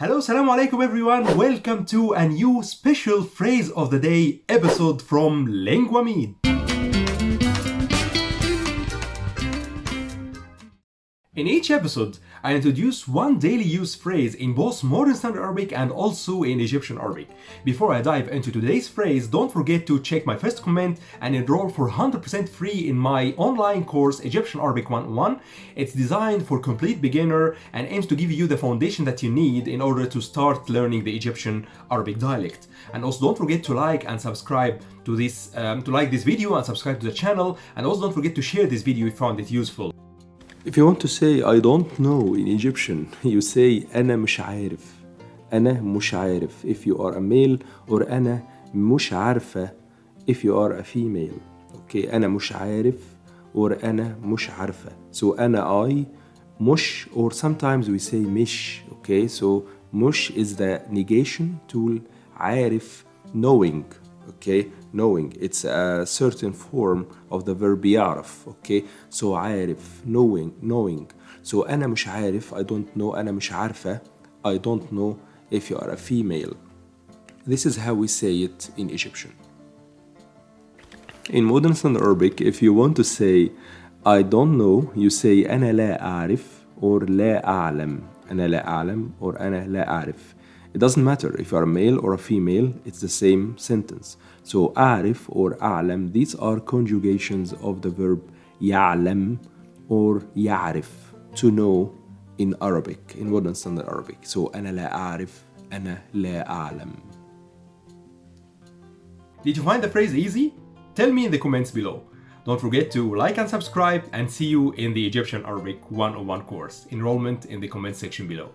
Hello, Assalamu alaikum everyone. Welcome to a new special phrase of the day episode from Linguamid. In each episode, I introduce one daily use phrase in both modern standard Arabic and also in Egyptian Arabic. Before I dive into today's phrase, don't forget to check my first comment and enroll for 100% free in my online course Egyptian Arabic 101. It's designed for complete beginner and aims to give you the foundation that you need in order to start learning the Egyptian Arabic dialect. And also don't forget to like and subscribe to this video and subscribe to the channel, and also don't forget to share this video if you found it useful. If you want to say I don't know in Egyptian, you say أنا مش عارف. أنا مش عارف if you are a male, or أنا مش عارفة if you are a female. Okay, أنا مش عارف or أنا مش عارفة. So أنا I, مش, or sometimes we say مش. Okay, so مش is the negation to عارف, knowing. Okay, knowing, it's a certain form of the verb يعرف. Okay, so عارف, knowing. So أنا مش عارف, I don't know. أنا مش عارفة, I don't know if you are a female. This is how we say it in Egyptian. In modern standard Arabic, if you want to say I don't know, you say أنا لا أعرف or لا أعلم. أنا لا أعلم or أنا لا أعرف. It doesn't matter if you are a male or a female, it's the same sentence. So أعرف or أعلم, these are conjugations of the verb يعلم or يعرف, to know in Arabic, in modern standard Arabic. So أنا لا أعرف, أنا لا أعلم. Did you find the phrase easy? Tell me in the comments below. Don't forget to like and subscribe, and see you in the Egyptian Arabic 101 course. Enrollment in the comment section below.